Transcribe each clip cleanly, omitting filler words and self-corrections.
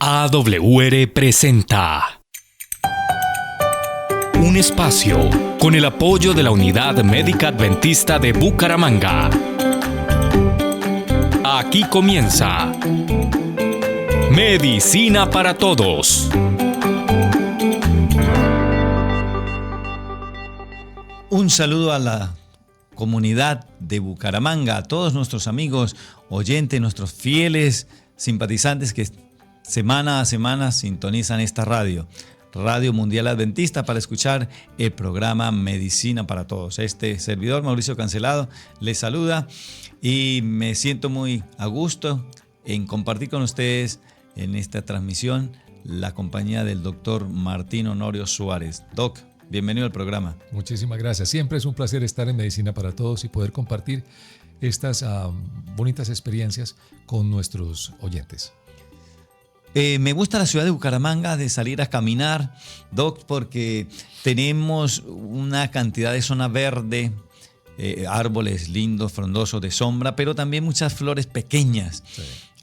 AWR presenta un espacio con el apoyo de la Unidad Médica Adventista de Bucaramanga. Aquí comienza Medicina para Todos. Un saludo a la comunidad de Bucaramanga, a todos nuestros amigos oyentes, nuestros fieles simpatizantes que semana a semana sintonizan esta Radio Mundial Adventista, para escuchar el programa Medicina para Todos. Este servidor, Mauricio Cancelado, les saluda y me siento muy a gusto en compartir con ustedes en esta transmisión la compañía del doctor Martín Honorio Suárez. Doc, bienvenido al programa. Muchísimas gracias. Siempre es un placer estar en Medicina para Todos y poder compartir estas bonitas experiencias con nuestros oyentes. Me gusta la ciudad de Bucaramanga, de salir a caminar, Doc, porque tenemos una cantidad de zona verde, árboles lindos, frondosos de sombra, pero también muchas flores pequeñas.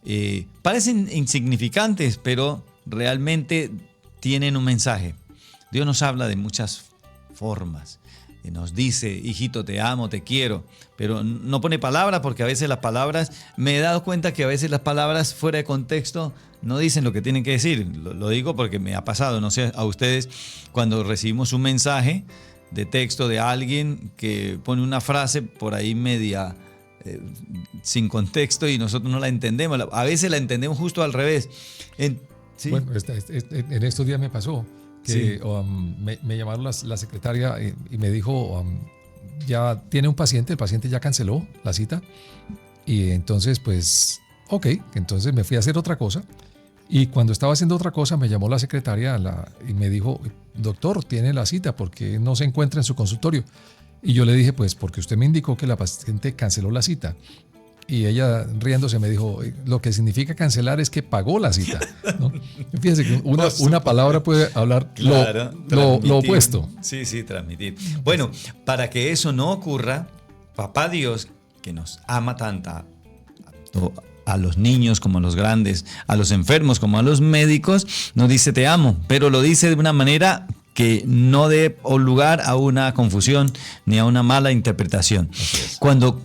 Sí. Parecen insignificantes, pero realmente tienen un mensaje. Dios nos habla de muchas formas. Nos dice, hijito, te amo, te quiero, pero no pone palabras, porque a veces las palabras, me he dado cuenta que a veces las palabras fuera de contexto no dicen lo que tienen que decir. Lo digo porque me ha pasado, no sé, a ustedes, cuando recibimos un mensaje de texto de alguien que pone una frase por ahí media sin contexto y nosotros no la entendemos. A veces la entendemos justo al revés. ¿Sí? Bueno, en estos días me pasó que sí. Me llamaron la secretaria y me dijo, ya tiene un paciente, el paciente ya canceló la cita, y entonces pues, ok, entonces me fui a hacer otra cosa, y cuando estaba haciendo otra cosa me llamó la secretaria y me dijo, doctor, tiene la cita, ¿por qué no se encuentra en su consultorio? Y yo le dije, pues porque usted me indicó que la paciente canceló la cita. Y ella, riéndose, me dijo, lo que significa cancelar es que pagó la cita, ¿no? Fíjense que una palabra puede hablar lo opuesto. Sí, transmitir. Bueno, para que eso no ocurra, Papá Dios, que nos ama tanto a los niños como a los grandes, a los enfermos como a los médicos, nos dice te amo, pero lo dice de una manera que no dé lugar a una confusión ni a una mala interpretación. Cuando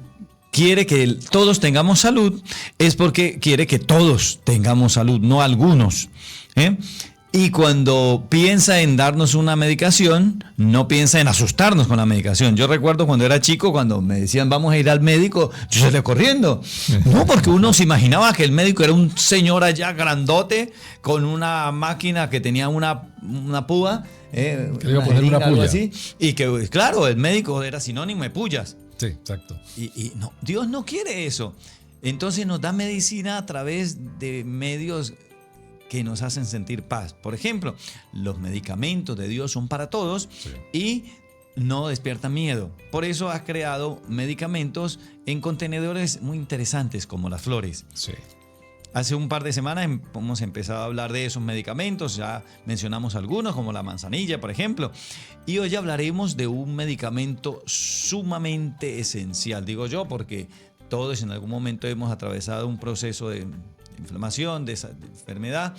quiere que todos tengamos salud, es porque quiere que todos tengamos salud, no algunos. Y cuando piensa en darnos una medicación, no piensa en asustarnos con la medicación. Yo recuerdo cuando era chico, cuando me decían vamos a ir al médico, yo salía corriendo. No, porque uno se imaginaba que el médico era un señor allá grandote con una máquina que tenía una púa, que le iba a poner una puya. Así, y que, claro, el médico era sinónimo de pullas. Sí, exacto. Y no, Dios no quiere eso. Entonces nos da medicina a través de medios que nos hacen sentir paz. Por ejemplo, los medicamentos de Dios son para todos, sí, y no despiertan miedo. Por eso ha creado medicamentos en contenedores muy interesantes como las flores. Sí. Hace un par de semanas hemos empezado a hablar de esos medicamentos, ya mencionamos algunos como la manzanilla, por ejemplo, y hoy hablaremos de un medicamento sumamente esencial, digo yo, porque todos en algún momento hemos atravesado un proceso de inflamación, de enfermedad,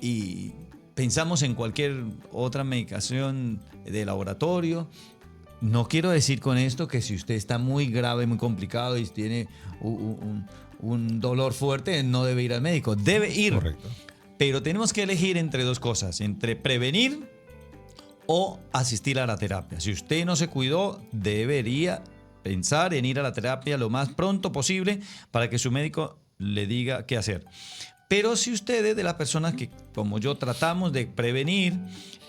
y pensamos en cualquier otra medicación de laboratorio. No quiero decir con esto que si usted está muy grave, muy complicado y tiene un dolor fuerte, no debe ir al médico. Debe ir. Correcto. Pero tenemos que elegir entre dos cosas, entre prevenir o asistir a la terapia. Si usted no se cuidó, debería pensar en ir a la terapia lo más pronto posible para que su médico le diga qué hacer. Pero si usted es de las personas que, como yo, tratamos de prevenir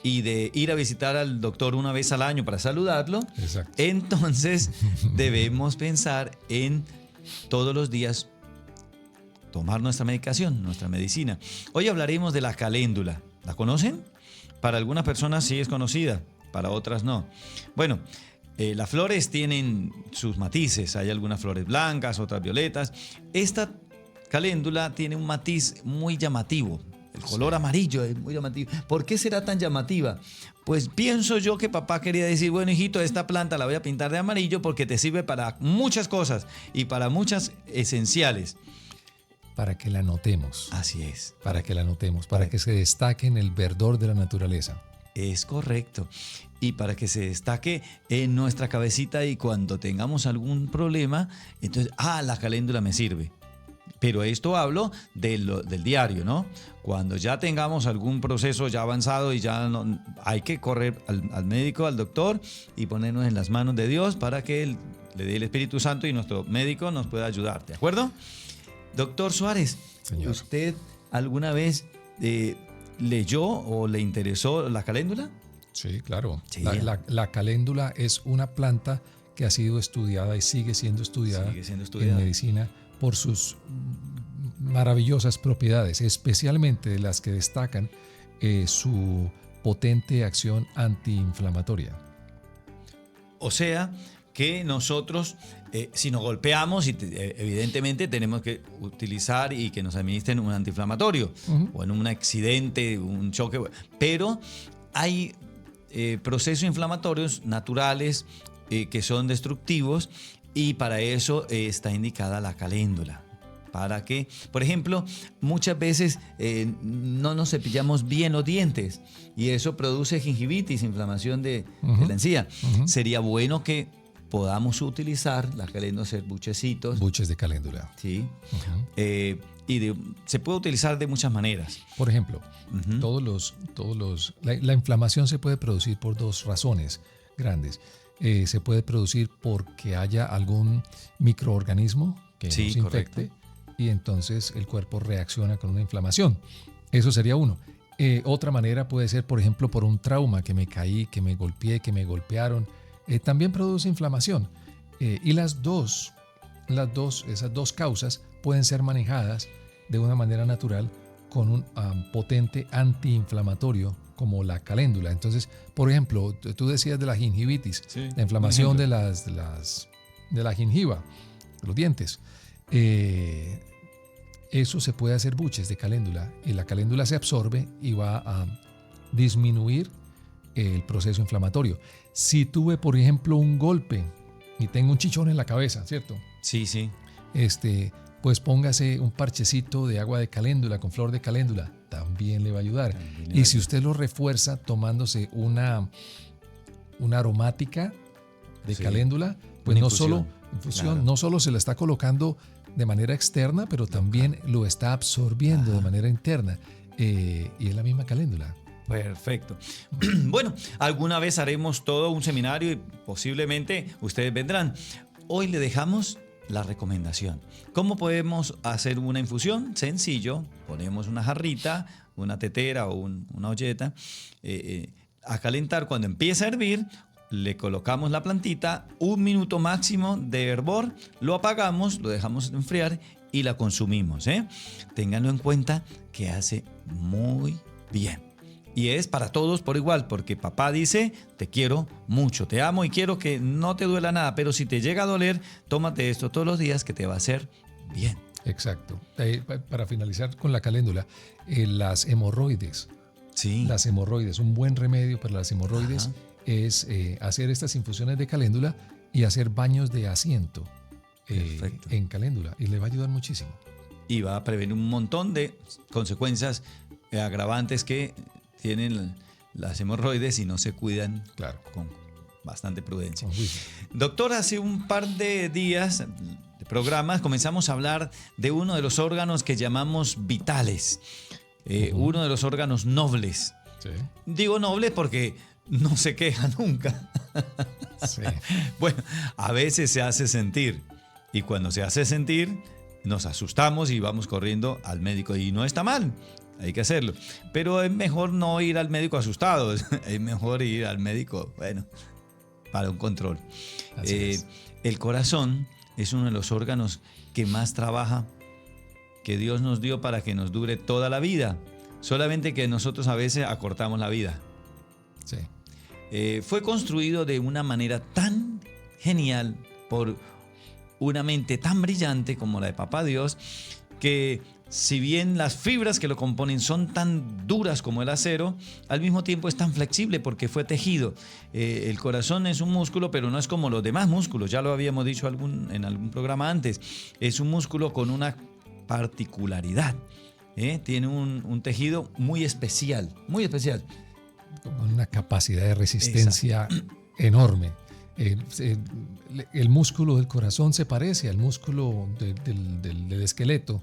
y de ir a visitar al doctor una vez al año para saludarlo, exacto, entonces debemos pensar en todos los días tomar nuestra medicación, nuestra medicina. Hoy hablaremos de la caléndula. ¿La conocen? Para algunas personas sí es conocida, para otras no. Bueno, las flores tienen sus matices. Hay algunas flores blancas, otras violetas. Esta caléndula tiene un matiz muy llamativo. El color amarillo es muy llamativo. ¿Por qué será tan llamativa? Pues pienso yo que papá quería decir, bueno, hijito, esta planta la voy a pintar de amarillo porque te sirve para muchas cosas y para muchas esenciales. para que la notemos. Así es. Para que la notemos, para que se destaque en el verdor de la naturaleza. Es correcto. Y para que se destaque en nuestra cabecita y cuando tengamos algún problema, entonces, la caléndula me sirve. Pero esto hablo del diario, ¿no? Cuando ya tengamos algún proceso ya avanzado y ya no, hay que correr al médico, al doctor y ponernos en las manos de Dios para que Él le dé el Espíritu Santo y nuestro médico nos pueda ayudar, ¿de acuerdo? Doctor Suárez, Señor. ¿usted alguna vez leyó o le interesó la caléndula? Sí, claro. Sí. La caléndula es una planta que ha sido estudiada y sigue siendo estudiada, en medicina por sus maravillosas propiedades, especialmente de las que destacan su potente acción antiinflamatoria. O sea que nosotros, si nos golpeamos, evidentemente tenemos que utilizar y que nos administren un antiinflamatorio, o en un accidente, un choque, pero hay procesos inflamatorios naturales que son destructivos y para eso está indicada la caléndula. Para que, por ejemplo, muchas veces no nos cepillamos bien los dientes y eso produce gingivitis, inflamación de la encía. Sería bueno que podamos utilizar la caléndula, hacer buchecitos. Buches de caléndula. Sí. Se puede utilizar de muchas maneras. Por ejemplo, la inflamación se puede producir por dos razones grandes. Se puede producir porque haya algún microorganismo que nos infecte. Correcto. Y entonces el cuerpo reacciona con una inflamación. Eso sería uno. Otra manera puede ser, por ejemplo, por un trauma, que me caí, que me golpeé, que me golpearon. También produce inflamación. Y esas dos causas pueden ser manejadas de una manera natural con un potente antiinflamatorio como la caléndula. Entonces, por ejemplo, tú decías de la gingivitis, la inflamación de la gingiva, de los dientes. Eso se puede hacer buches de caléndula y la caléndula se absorbe y va a disminuir el proceso inflamatorio. Si tuve, por ejemplo, un golpe y tengo un chichón en la cabeza, ¿cierto? Sí. Pues póngase un parchecito de agua de caléndula con flor de caléndula, también le va a ayudar. Y si usted lo refuerza tomándose una aromática de caléndula, pues no solo se la está colocando de manera externa, pero también lo está absorbiendo de manera interna. Y es la misma caléndula. Perfecto. Bueno, alguna vez haremos todo un seminario y posiblemente ustedes vendrán. Hoy le dejamos la recomendación. ¿Cómo podemos hacer una infusión? Sencillo, ponemos una jarrita, una tetera o una olleta a calentar. Cuando empieza a hervir, le colocamos la plantita, 1 minuto máximo de hervor, lo apagamos, lo dejamos enfriar y la consumimos. Ténganlo en cuenta que hace muy bien. Y es para todos por igual, porque papá dice, te quiero mucho, te amo y quiero que no te duela nada, pero si te llega a doler, tómate esto todos los días que te va a hacer bien. Exacto. Para finalizar con la caléndula, las hemorroides. Sí. Las hemorroides, un buen remedio para las hemorroides es hacer estas infusiones de caléndula y hacer baños de asiento en caléndula y le va a ayudar muchísimo. Y va a prevenir un montón de consecuencias agravantes que tienen las hemorroides y no se cuidan con bastante prudencia. Doctor, hace un par de días de programas comenzamos a hablar de uno de los órganos que llamamos vitales, uno de los órganos nobles. Sí. Digo nobles porque no se queja nunca. Sí. Bueno, a veces se hace sentir y cuando se hace sentir nos asustamos y vamos corriendo al médico y no está mal. Hay que hacerlo. Pero es mejor no ir al médico asustado. Es mejor ir al médico, para un control. El corazón es uno de los órganos que más trabaja, que Dios nos dio para que nos dure toda la vida. Solamente que nosotros a veces acortamos la vida. Sí. Fue construido de una manera tan genial por una mente tan brillante como la de Papá Dios, que si bien las fibras que lo componen son tan duras como el acero, al mismo tiempo es tan flexible porque fue tejido. El corazón es un músculo, pero no es como los demás músculos. Ya lo habíamos dicho en algún programa antes. Es un músculo con una particularidad. Tiene un tejido muy especial, muy especial. Con una capacidad de resistencia enorme. El músculo del corazón se parece al músculo del esqueleto.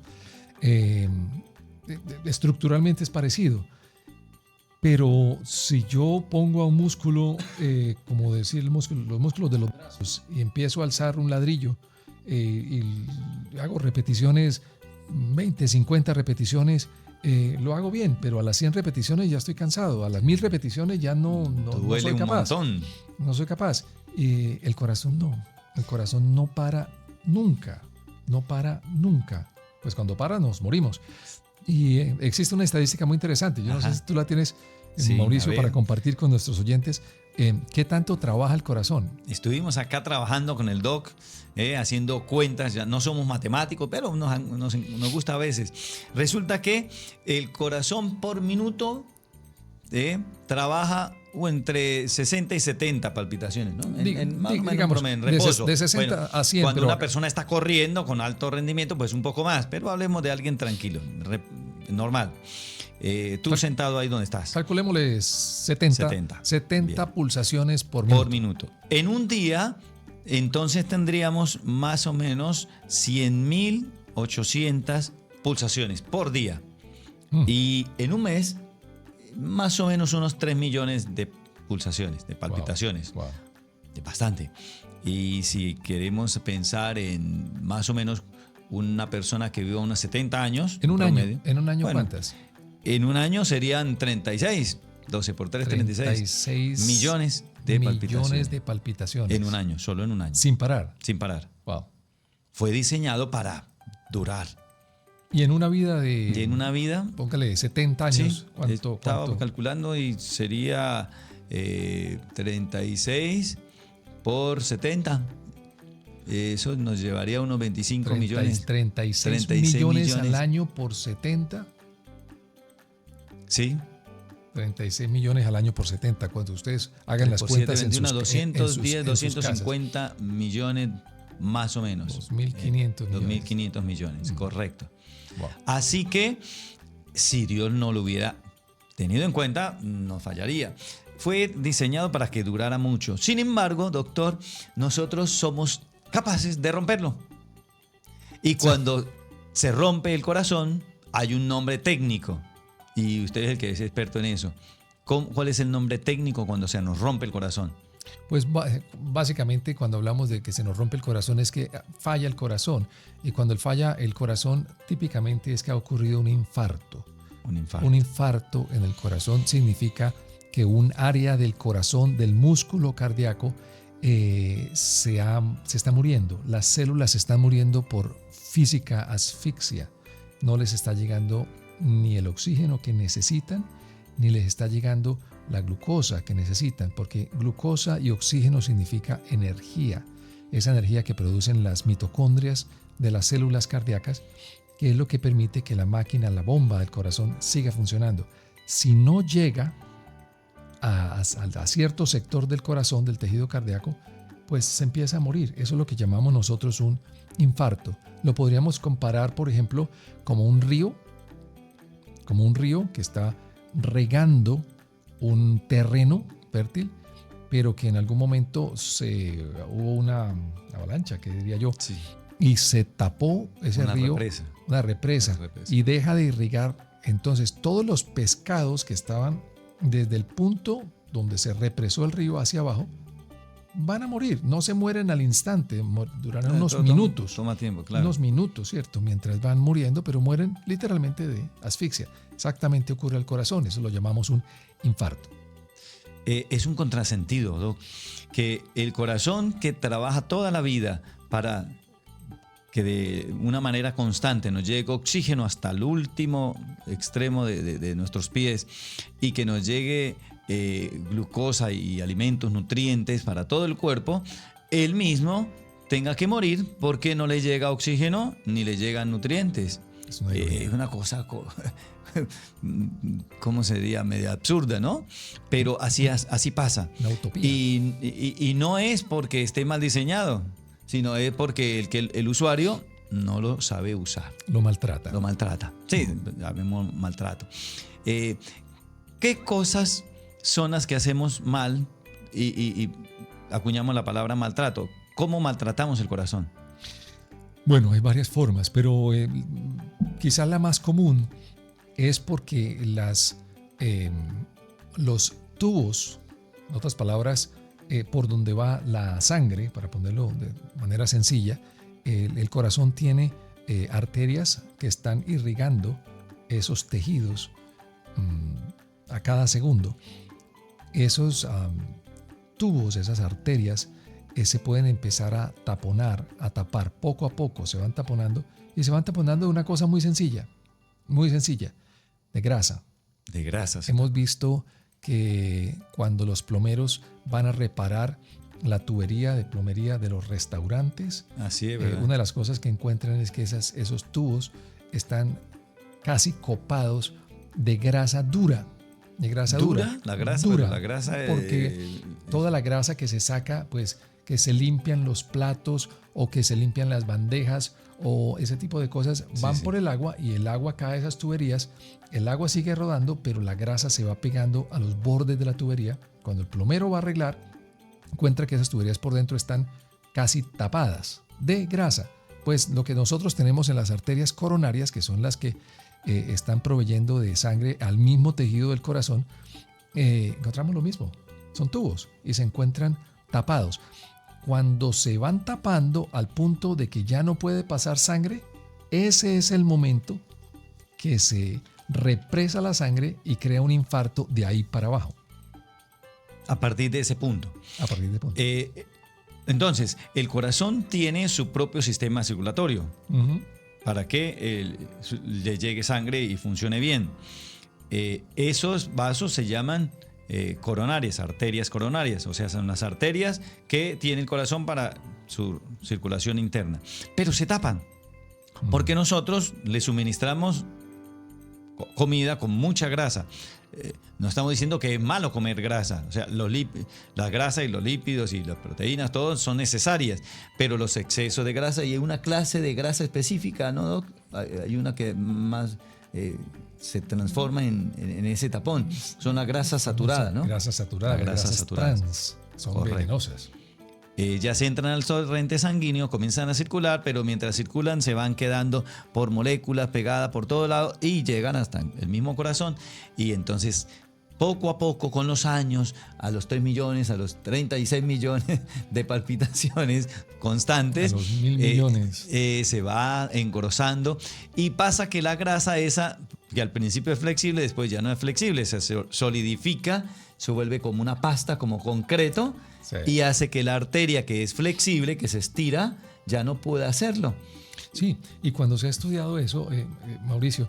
Estructuralmente es parecido. Pero si yo pongo a un músculo, como decir los músculos de los brazos, y empiezo a alzar un ladrillo y hago repeticiones, 20, 50 repeticiones, lo hago bien, pero a las 100 repeticiones ya estoy cansado, a las 1000 repeticiones ya no duele soy capaz. Un montón. No soy capaz. El corazón no para nunca, no para nunca. Pues cuando para nos morimos. Y existe una estadística muy interesante, yo no sé si tú la tienes, sí, Mauricio, para compartir con nuestros oyentes. ¿Qué tanto trabaja el corazón? Estuvimos acá trabajando con el doc, haciendo cuentas, ya no somos matemáticos, pero nos gusta a veces. Resulta que el corazón por minuto trabaja entre 60 y 70 palpitaciones, ¿no? Digamos, en reposo. De 60 a 100. Cuando una persona está corriendo con alto rendimiento, pues un poco más, pero hablemos de alguien tranquilo, normal. Tú sentado ahí donde estás. Calculémosle 70 pulsaciones por minuto. En un día, entonces tendríamos más o menos 100.800 pulsaciones por día. Y en un mes, más o menos unos 3 millones de pulsaciones, de palpitaciones. Wow. Bastante. Y si queremos pensar en más o menos una persona que viva unos 70 años. ¿En un año? Bueno, ¿Cuántas? En un año serían 36. 12 por 3, 36 millones de palpitaciones. En un año, solo en un año. Sin parar. Sin parar. Wow. Fue diseñado para durar. Y en una vida de... Y en una vida... Póngale 70 años. Sí, ¿Cuánto? Estaba calculando y sería 36 por 70. Eso nos llevaría a unos 25 millones. 36 millones al año por 70. Sí. 36 millones al año por 70. Cuando ustedes hagan las cuentas 21, 210, 250 millones más o menos. 2.500 millones. 2.500 millones, correcto. Wow. Así que si Dios no lo hubiera tenido en cuenta, no fallaría. Fue diseñado para que durara mucho. Sin embargo, doctor, nosotros somos capaces de romperlo. Y cuando se rompe el corazón, hay un nombre técnico. Y usted es el que es experto en eso. ¿Cuál es el nombre técnico cuando se nos rompe el corazón? Pues básicamente cuando hablamos de que se nos rompe el corazón es que falla el corazón. Y cuando falla el corazón, típicamente es que ha ocurrido un infarto. Un infarto en el corazón significa que un área del corazón, del músculo cardíaco, se está muriendo. Las células se están muriendo por física asfixia. No les está llegando ni el oxígeno que necesitan, ni les está llegando la glucosa que necesitan, porque glucosa y oxígeno significa energía, esa energía que producen las mitocondrias de las células cardíacas, que es lo que permite que la máquina, la bomba del corazón siga funcionando. Si no llega a cierto sector del corazón, del tejido cardíaco, pues se empieza a morir. Eso es lo que llamamos nosotros un infarto. Lo podríamos comparar, por ejemplo, como un río que está regando un terreno fértil, pero que en algún momento hubo una avalancha, que diría yo, sí, y se tapó ese río, una represa, y deja de irrigar. Entonces todos los pescados que estaban desde el punto donde se represó el río hacia abajo van a morir. No se mueren al instante, durarán unos minutos. Toma tiempo, claro. Unos minutos, ¿cierto? Mientras van muriendo, pero mueren literalmente de asfixia. Exactamente ocurre al corazón, eso lo llamamos un infarto. Es un contrasentido, Doc, que el corazón que trabaja toda la vida para que de una manera constante nos llegue oxígeno hasta el último extremo de nuestros pies y que nos llegue glucosa y alimentos, nutrientes para todo el cuerpo, él mismo tenga que morir porque no le llega oxígeno ni le llegan nutrientes. Es una cosa, ¿cómo se diría? Media absurda, ¿no? Pero así pasa. Una utopía. Y no es porque esté mal diseñado, sino es porque el usuario no lo sabe usar. Lo maltrata. Lo maltrata. Sí, llamemos maltrato. ¿Qué cosas son las que hacemos mal y acuñamos la palabra maltrato? ¿Cómo maltratamos el corazón? Bueno, hay varias formas, pero quizás la más común es porque los tubos, en otras palabras, por donde va la sangre, para ponerlo de manera sencilla, el corazón tiene arterias que están irrigando esos tejidos a cada segundo. Esos tubos, esas arterias, se pueden empezar a taponar, a tapar poco a poco, se van taponando y se van taponando de una cosa muy sencilla, de grasa. De grasa. Sí. Hemos visto que cuando los plomeros van a reparar la tubería de plomería de los restaurantes, así es, ¿verdad? Una de las cosas que encuentran es que esos tubos están casi copados de grasa dura. De grasa dura. La grasa dura. La grasa porque toda la grasa que se saca, pues que se limpian los platos o que se limpian las bandejas o ese tipo de cosas, van por el agua y el agua cae a esas tuberías. El agua sigue rodando, pero la grasa se va pegando a los bordes de la tubería. Cuando el plomero va a arreglar, encuentra que esas tuberías por dentro están casi tapadas de grasa. Pues lo que nosotros tenemos en las arterias coronarias, que son las que están proveyendo de sangre al mismo tejido del corazón, encontramos lo mismo. Son tubos y se encuentran tapados. Cuando se van tapando al punto de que ya no puede pasar sangre, ese es el momento que se represa la sangre y crea un infarto de ahí para abajo. A partir de ese punto. A partir de ese punto. Entonces, el corazón tiene su propio sistema circulatorio para que le llegue sangre y funcione bien. Esos vasos se llaman coronarias, arterias coronarias, o sea, son las arterias que tiene el corazón para su circulación interna. Pero se tapan, porque nosotros le suministramos comida con mucha grasa. No estamos diciendo que es malo comer grasa, o sea, la grasa y los lípidos y las proteínas, todos son necesarias, pero los excesos de grasa, y hay una clase de grasa específica, ¿no, Doc? Hay una que más se transforma en ese tapón, son las grasas saturadas, ¿no? Grasas saturadas, grasas saturadas. Trans, son correcto. Venenosas. Ya se entran al torrente sanguíneo, comienzan a circular, pero mientras circulan se van quedando por moléculas pegadas por todo lado y llegan hasta el mismo corazón. Y entonces, poco a poco, con los años, a los 3 millones, a los 36 millones de palpitaciones constantes, a los 1.000 millones. Se va engrosando y pasa que la grasa esa, que al principio es flexible, después ya no es flexible, se solidifica, se vuelve como una pasta, como concreto. Sí. Y hace que la arteria que es flexible, que se estira, ya no pueda hacerlo. Sí, y cuando se ha estudiado eso, Mauricio,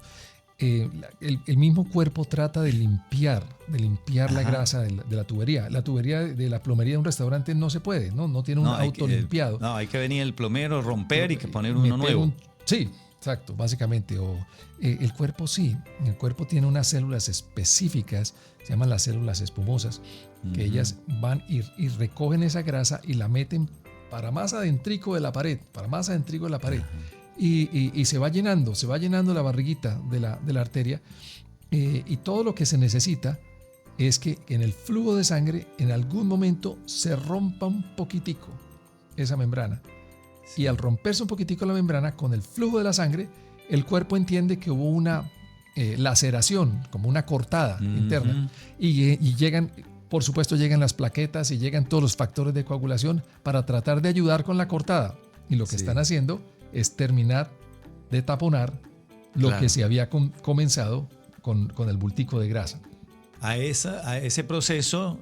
el mismo cuerpo trata de limpiar la grasa de la tubería. La tubería de la plomería de un restaurante no se puede, no tiene un autolimpiado. No, hay que venir el plomero, romper y que poner uno nuevo. Sí, exacto, básicamente. El cuerpo sí, el cuerpo tiene unas células específicas, se llaman las células espumosas, que ellas van y recogen esa grasa y la meten para más adentrico de la pared, y se va llenando la barriguita de la arteria, y todo lo que se necesita es que en el flujo de sangre en algún momento se rompa un poquitico esa membrana. Sí. Y al romperse un poquitico la membrana, con el flujo de la sangre, el cuerpo entiende que hubo una laceración, como una cortada interna, y llegan, por supuesto, llegan las plaquetas y llegan todos los factores de coagulación para tratar de ayudar con la cortada. Y lo que están haciendo es terminar de taponar lo que se había comenzado con el bultico de grasa. A ese proceso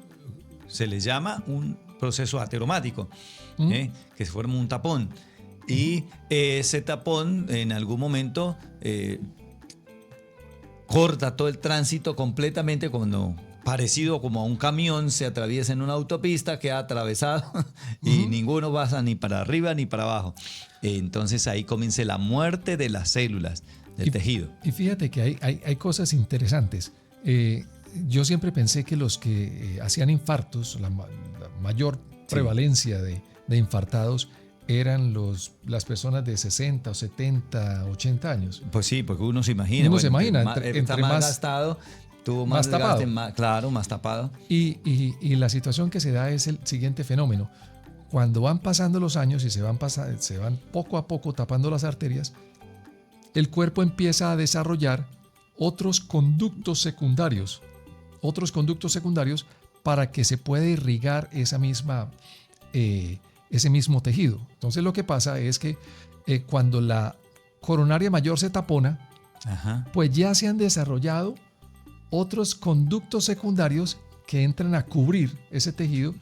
se le llama un proceso ateromático, que se forma un tapón. Y ese tapón en algún momento corta todo el tránsito completamente, cuando parecido como a un camión se atraviesa en una autopista, queda atravesado y ninguno pasa ni para arriba ni para abajo. Entonces ahí comienza la muerte de las células del tejido. Y fíjate que hay cosas interesantes. Yo siempre pensé que los que hacían infartos, la mayor prevalencia de infartados, eran las personas de 60 o 70, 80 años. Pues sí, porque uno se imagina. Uno se imagina, Está entre más más gastado, tuvo más más desgaste, tapado. claro, más tapado. Y la situación que se da es el siguiente fenómeno. Cuando van pasando los años y se van poco a poco tapando las arterias, el cuerpo empieza a desarrollar otros conductos secundarios para que se pueda irrigar ese mismo tejido. Entonces lo que pasa es que cuando la coronaria mayor se tapona, Ajá. pues ya se han desarrollado otros conductos secundarios que entran a cubrir ese tejido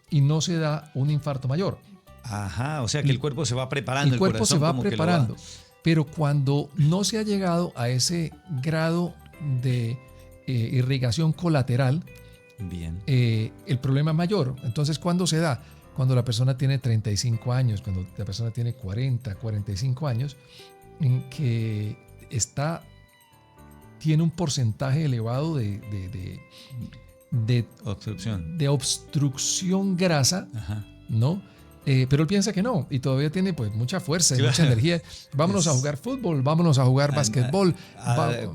y no se da un infarto mayor. Ajá, o sea que el cuerpo se va preparando. El cuerpo corazón se va como que lo preparando. Pero cuando no se ha llegado a ese grado de irrigación colateral, Bien. el problema es mayor. Entonces, ¿cuándo se da? Cuando la persona tiene 35 años, cuando la persona tiene 40, 45 años, en que tiene un porcentaje elevado Obstrucción. de obstrucción grasa, Ajá. ¿no? Pero él piensa que no, y todavía tiene pues mucha fuerza y Claro. mucha energía. Vámonos a jugar fútbol, vámonos a jugar básquetbol,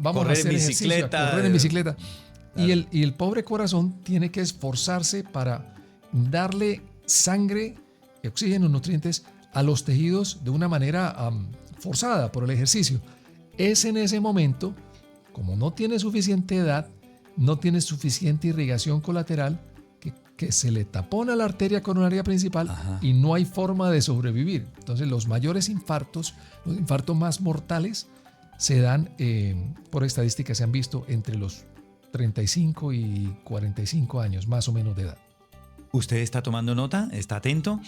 vamos a correr hacer en ejercicio, bicicleta. a correr en bicicleta. Claro. Y el pobre corazón tiene que esforzarse para darle sangre, oxígeno, nutrientes a los tejidos de una manera forzada por el ejercicio. Es en ese momento, como no tiene suficiente edad, no tiene suficiente irrigación colateral, que se le tapona la arteria coronaria principal. Ajá. Y no hay forma de sobrevivir. Entonces los mayores infartos, los infartos más mortales, se dan, por estadísticas se han visto entre los 35 y 45 años más o menos de edad. Usted está tomando nota, está atento.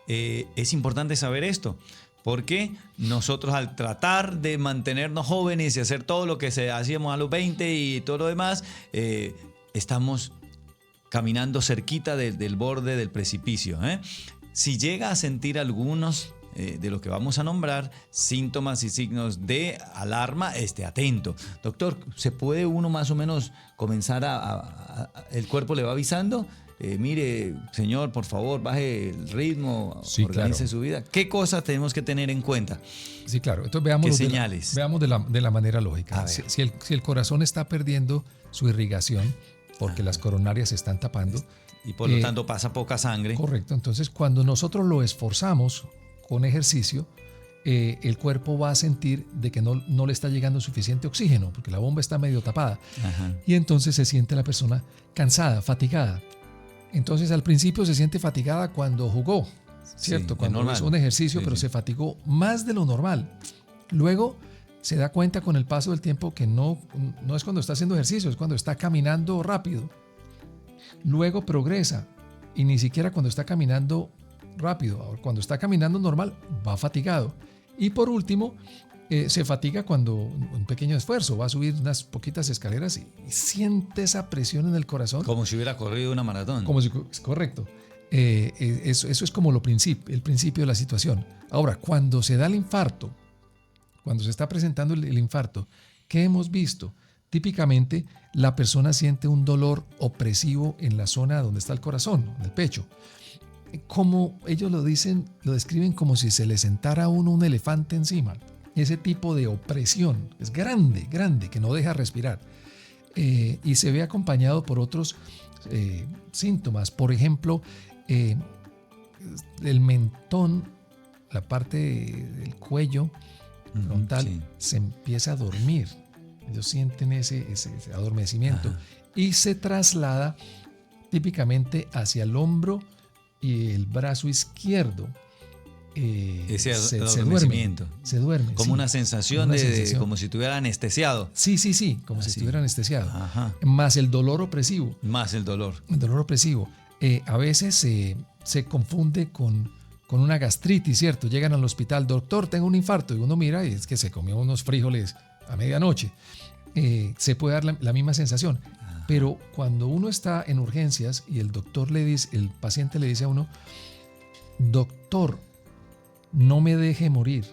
Es importante saber esto, porque nosotros al tratar de mantenernos jóvenes y hacer todo lo que hacíamos a los 20 y todo lo demás, estamos caminando cerquita del borde del precipicio. Si llega a sentir algunos de lo que vamos a nombrar, síntomas y signos de alarma, esté atento. Doctor, ¿se puede uno más o menos comenzar el cuerpo le va avisando? Mire, señor, por favor, baje el ritmo, Sí, organice claro. su vida. ¿Qué cosas tenemos que tener en cuenta? Sí, claro. Entonces veamos ¿Qué señales? veamos de la manera A lógica. ver. Si el corazón está perdiendo su irrigación porque las coronarias se están tapando, Y por lo tanto pasa poca sangre. correcto. Entonces, cuando nosotros lo esforzamos con ejercicio, el cuerpo va a sentir de que no le está llegando suficiente oxígeno porque la bomba está medio tapada. Ajá. Y entonces se siente la persona cansada, fatigada. Entonces, al principio se siente fatigada cuando jugó, ¿cierto? Sí, Cuando normal. hizo un ejercicio, Sí, pero sí. se fatigó más de lo normal. Luego se da cuenta con el paso del tiempo que no es cuando está haciendo ejercicio, es cuando está caminando rápido. Luego progresa y ni siquiera cuando está caminando rápido, cuando está caminando normal, va fatigado. Y por último, se fatiga cuando un pequeño esfuerzo, va a subir unas poquitas escaleras y siente esa presión en el corazón. Como si hubiera corrido una maratón. Como si, es correcto. Eso es como el principio de la situación. Ahora, cuando se da el infarto, cuando se está presentando el infarto, ¿qué hemos visto? Típicamente la persona siente un dolor opresivo en la zona donde está el corazón, en el pecho. Como ellos lo describen como si se le sentara a uno un elefante encima. Ese tipo de opresión es grande, que no deja respirar. Y se ve acompañado por otros síntomas. Por ejemplo, el mentón, la parte del cuello frontal, sí. se empieza a dormir. Ellos sienten ese adormecimiento. Ajá. Y se traslada típicamente hacia el hombro y el brazo izquierdo. Ese Se adormecimiento. Se duerme. Como sí. una sensación, Una sensación. como si estuviera anestesiado. Sí, como si Así. estuviera anestesiado. Ajá. Más el dolor opresivo. Más el dolor. El dolor opresivo. A veces se confunde con una gastritis, ¿cierto? Llegan al hospital, doctor, tengo un infarto. Y uno mira y es que se comió unos frijoles a medianoche. Se puede dar la misma sensación. Pero cuando uno está en urgencias y el paciente le dice a uno, doctor, no me deje morir,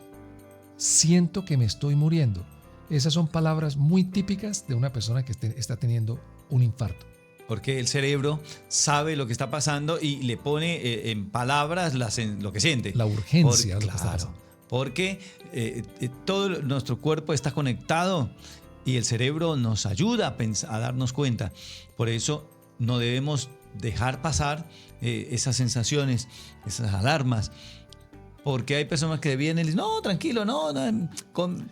siento que me estoy muriendo. Esas son palabras muy típicas de una persona que está teniendo un infarto. porque el cerebro sabe lo que está pasando y le pone en palabras lo que siente. La urgencia. Claro, porque todo nuestro cuerpo está conectado y el cerebro nos ayuda a darnos cuenta. Por eso no debemos dejar pasar esas sensaciones, esas alarmas. Porque hay personas que vienen y dicen, no, tranquilo, no,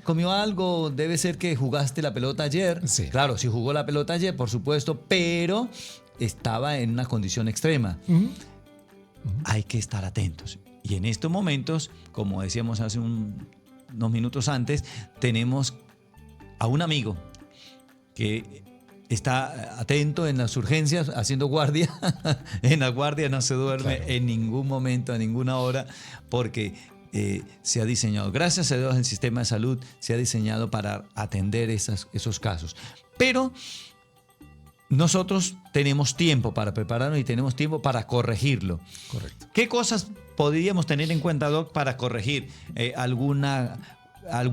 comió algo, debe ser que jugaste la pelota ayer. Sí. Claro, sí jugó la pelota ayer, por supuesto, pero estaba en una condición extrema. Hay que estar atentos. Y en estos momentos, como decíamos hace unos minutos antes, tenemos a un amigo que está atento en las urgencias, haciendo guardia. En la guardia no se duerme en ningún momento, a ninguna hora, porque se ha diseñado, gracias a Dios, el sistema de salud se ha diseñado para atender esos casos. Pero nosotros tenemos tiempo para prepararnos y tenemos tiempo para corregirlo. Correcto. ¿Qué cosas podríamos tener en cuenta, Doc, para corregir algún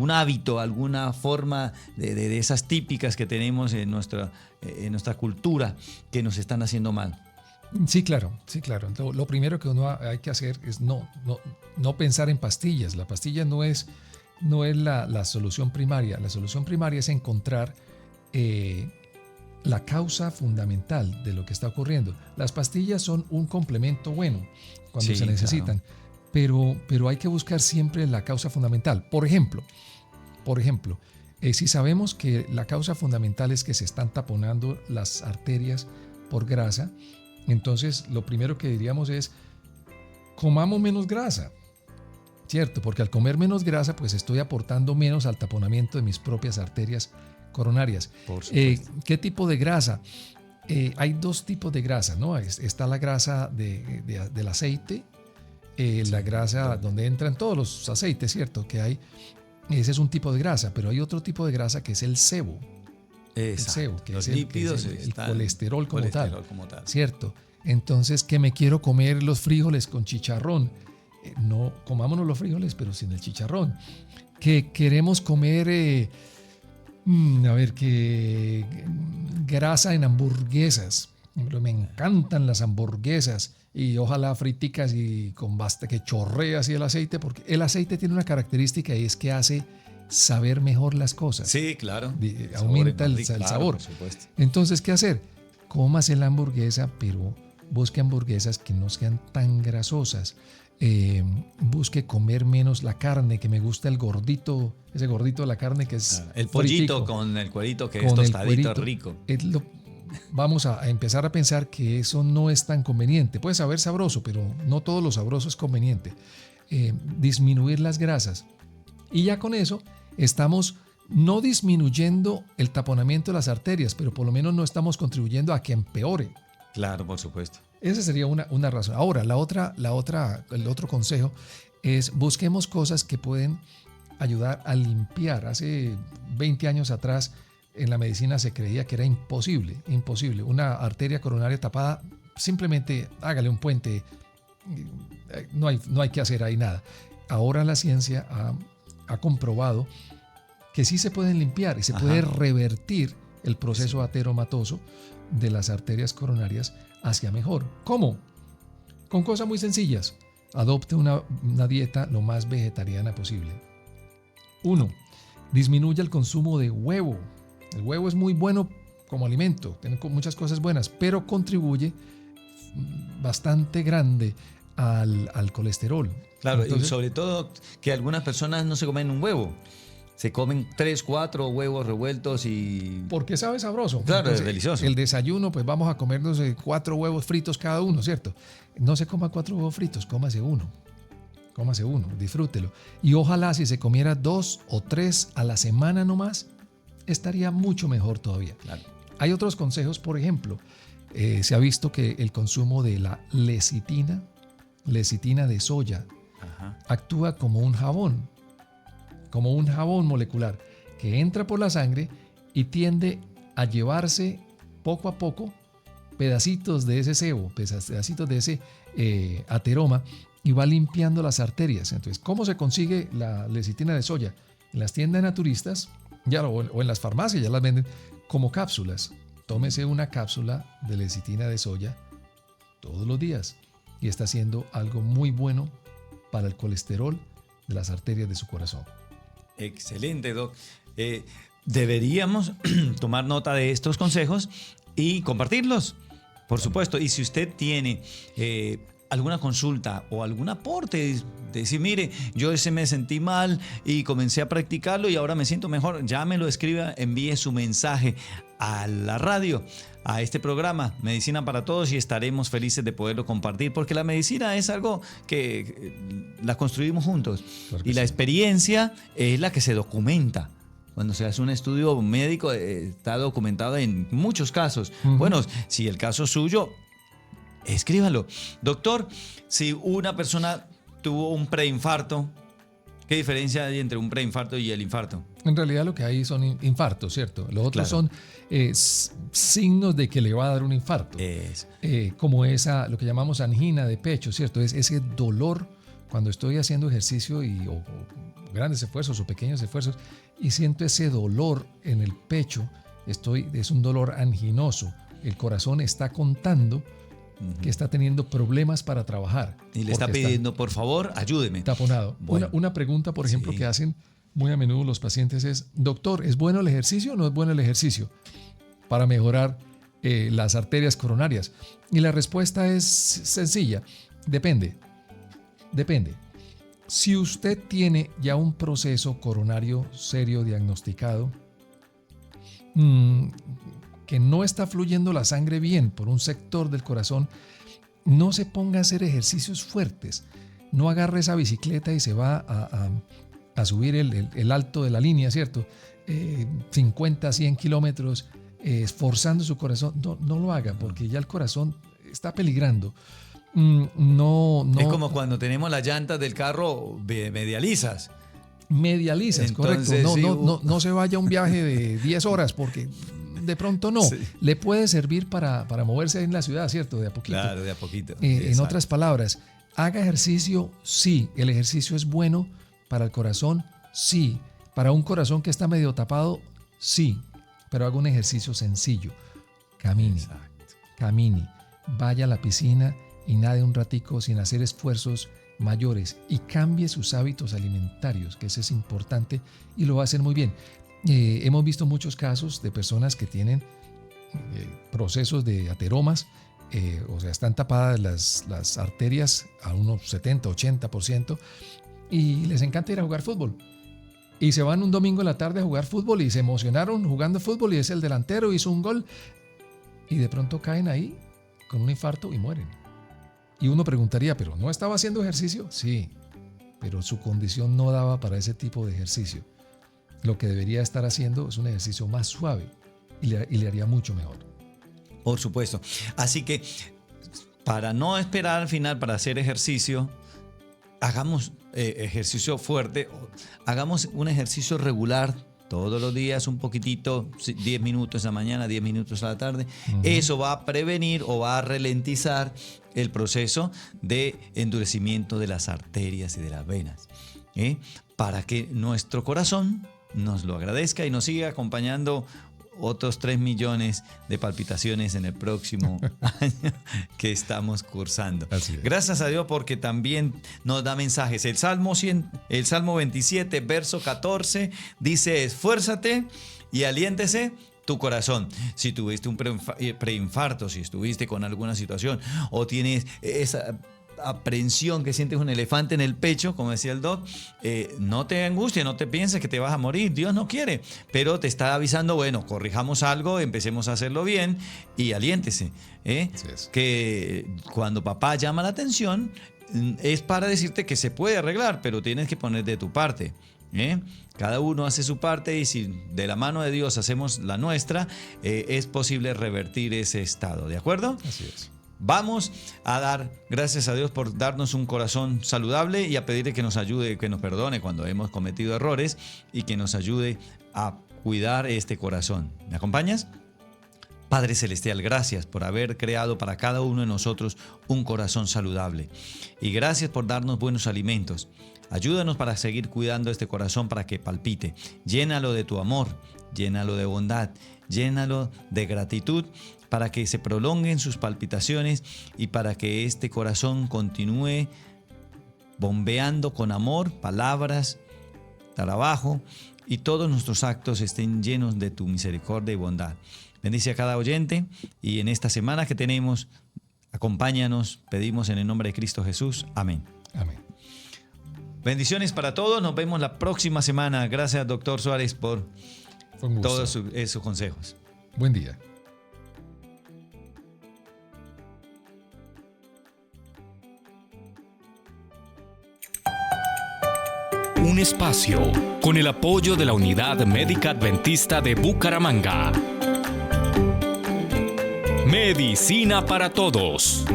hábito, alguna forma de esas típicas que tenemos en nuestra cultura que nos están haciendo mal? Sí, claro. Lo primero que uno hay que hacer es no pensar en pastillas. La pastilla no es la solución primaria. La solución primaria es encontrar la causa fundamental de lo que está ocurriendo. Las pastillas son un complemento bueno cuando se necesitan, claro. pero hay que buscar siempre la causa fundamental. Por ejemplo, si sabemos que la causa fundamental es que se están taponando las arterias por grasa, entonces lo primero que diríamos es comamos menos grasa, ¿cierto? Porque al comer menos grasa pues estoy aportando menos al taponamiento de mis propias arterias coronarias. ¿Qué tipo de grasa? Hay dos tipos de grasa, ¿no? Está la grasa del aceite, la grasa donde entran todos los aceites, ¿cierto? Que hay. Ese es un tipo de grasa, pero hay otro tipo de grasa que es el sebo. El sebo, que los es lípidos, el colesterol como tal, ¿cierto? Entonces, que me quiero comer los frijoles con chicharrón. No, comámonos los frijoles, pero sin el chicharrón. Que queremos comer, que grasa en hamburguesas. Me encantan las hamburguesas y ojalá friticas y con basta que chorree así el aceite, porque el aceite tiene una característica y es que hace saber mejor las cosas. Sí, claro. Aumenta el sabor. Por supuesto. Entonces, ¿qué hacer? Cómase la hamburguesa, pero busque hamburguesas que no sean tan grasosas. Busque comer menos la carne, que me gusta el gordito, ese gordito de la carne que es el pollito con el cuerito que es tostadito, rico. Vamos a empezar a pensar que eso no es tan conveniente. Puede saber sabroso, pero no todo lo sabroso es conveniente. Disminuir las grasas. Y ya con eso estamos no disminuyendo el taponamiento de las arterias, pero por lo menos no estamos contribuyendo a que empeore. Claro, por supuesto. Esa sería una razón. Ahora, el otro consejo es busquemos cosas que pueden ayudar a limpiar. Hace 20 años atrás en la medicina se creía que era imposible. Una arteria coronaria tapada, simplemente hágale un puente, no hay que hacer ahí nada. Ahora la ciencia ha comprobado que sí se pueden limpiar y se puede revertir el proceso ateromatoso de las arterias coronarias hacia mejor. ¿Cómo? Con cosas muy sencillas. Adopte una dieta lo más vegetariana posible. 1. Disminuya el consumo de huevo. El huevo es muy bueno como alimento, tiene muchas cosas buenas, pero contribuye bastante grande al colesterol. Claro, entonces, y sobre todo que algunas personas no se comen un huevo. Se comen 3, 4 huevos revueltos y... Porque sabe sabroso. Claro, entonces, es delicioso. El desayuno, pues vamos a comernos 4 huevos fritos cada uno, ¿cierto? No se coma 4 huevos fritos, cómase uno, disfrútelo. Y ojalá si se comiera 2 o 3 a la semana nomás, estaría mucho mejor todavía. Claro. Hay otros consejos, por ejemplo, se ha visto que el consumo de la lecitina de soya, actúa como un jabón molecular que entra por la sangre y tiende a llevarse poco a poco pedacitos de ese sebo, pedacitos de ese ateroma y va limpiando las arterias. Entonces, ¿cómo se consigue la lecitina de soya? En las tiendas naturistas o en las farmacias ya las venden como cápsulas. tómese una cápsula de lecitina de soya todos los días y está haciendo algo muy bueno para el colesterol de las arterias de su corazón. Excelente, Doc. Deberíamos tomar nota de estos consejos y compartirlos, por supuesto. Y si usted tiene alguna consulta o algún aporte, decir, mire, yo ese me sentí mal y comencé a practicarlo y ahora me siento mejor, llámelo, escriba, envíe su mensaje a la radio, a este programa Medicina para Todos, y estaremos felices de poderlo compartir, porque la medicina es algo que la construimos juntos, y la experiencia es la que se documenta. Cuando se hace un estudio médico, está documentado en muchos casos. Bueno, si el caso es suyo, escríbalo. Doctor, si una persona tuvo un preinfarto, ¿qué diferencia hay entre un preinfarto y el infarto? En realidad lo que hay son infartos, ¿cierto? Los otros son signos de que le va a dar un infarto. Como lo que llamamos angina de pecho, ¿cierto? Es ese dolor cuando estoy haciendo ejercicio o grandes esfuerzos o pequeños esfuerzos y siento ese dolor en el pecho. Es un dolor anginoso. El corazón está contando que está teniendo problemas para trabajar. Y le está pidiendo, por favor, ayúdeme. Taponado. Bueno. Una pregunta, por ejemplo, que hacen muy a menudo los pacientes es, doctor, ¿es bueno el ejercicio o no es bueno el ejercicio para mejorar las arterias coronarias? Y la respuesta es sencilla. Depende. Si usted tiene ya un proceso coronario serio diagnosticado, que no está fluyendo la sangre bien por un sector del corazón, no se ponga a hacer ejercicios fuertes. No agarre esa bicicleta y se va a subir el alto de la línea, ¿cierto? 50, 100 kilómetros, esforzando su corazón. No lo haga, porque ya el corazón está peligrando. No. Es como cuando tenemos las llantas del carro medializas. Entonces, correcto. No se vaya a un viaje de 10 horas, porque de pronto no. Sí. Le puede servir para moverse en la ciudad, ¿cierto? De a poquito. Claro, de a poquito. En otras palabras, haga ejercicio, sí. El ejercicio es bueno para el corazón, sí. Para un corazón que está medio tapado, sí. Pero haga un ejercicio sencillo. Camine. Vaya a la piscina y nade un ratico sin hacer esfuerzos mayores y cambie sus hábitos alimentarios, que eso es importante y lo va a hacer muy bien. Hemos visto muchos casos de personas que tienen procesos de ateromas, o sea, están tapadas las arterias a unos 70, 80%, y les encanta ir a jugar fútbol. Y se van un domingo en la tarde a jugar fútbol y se emocionaron jugando fútbol y es el delantero, hizo un gol y de pronto caen ahí con un infarto y mueren. Y uno preguntaría, ¿pero no estaba haciendo ejercicio? Sí, pero su condición no daba para ese tipo de ejercicio. Lo que debería estar haciendo es un ejercicio más suave y le haría mucho mejor. Por supuesto. Así que, para no esperar al final para hacer ejercicio, hagamos ejercicio fuerte, hagamos un ejercicio regular todos los días, un poquitito, 10 minutos a la mañana, 10 minutos a la tarde. Eso va a prevenir o va a ralentizar el proceso de endurecimiento de las arterias y de las venas, para que nuestro corazón nos lo agradezca y nos siga acompañando otros 3 millones de palpitaciones en el próximo año que estamos cursando. Gracias a Dios, porque también nos da mensajes. El Salmo 27, verso 14, dice: esfuérzate y aliéntese tu corazón. Si tuviste un preinfarto, si estuviste con alguna situación o tienes esa aprensión que sientes un elefante en el pecho, como decía el doc, no te angusties, no te pienses que te vas a morir, Dios no quiere, pero te está avisando, bueno, corrijamos algo, empecemos a hacerlo bien y aliéntese, que cuando papá llama la atención es para decirte que se puede arreglar, pero tienes que poner de tu parte. Cada uno hace su parte y si de la mano de Dios hacemos la nuestra, es posible revertir ese estado, ¿de acuerdo? Así es. Vamos a dar gracias a Dios por darnos un corazón saludable y a pedirle que nos ayude, que nos perdone cuando hemos cometido errores y que nos ayude a cuidar este corazón. ¿Me acompañas? Padre Celestial, gracias por haber creado para cada uno de nosotros un corazón saludable. Y gracias por darnos buenos alimentos. Ayúdanos para seguir cuidando este corazón para que palpite. Llénalo de tu amor, llénalo de bondad, llénalo de gratitud para que se prolonguen sus palpitaciones y para que este corazón continúe bombeando con amor, palabras, trabajo y todos nuestros actos estén llenos de tu misericordia y bondad. Bendice a cada oyente y en esta semana que tenemos, acompáñanos, pedimos en el nombre de Cristo Jesús. Amén. Amén. Bendiciones para todos. Nos vemos la próxima semana. Gracias, doctor Suárez, por Fue un gusto. todos sus consejos. Buen día. Un espacio con el apoyo de la Unidad Médica Adventista de Bucaramanga. Medicina para Todos.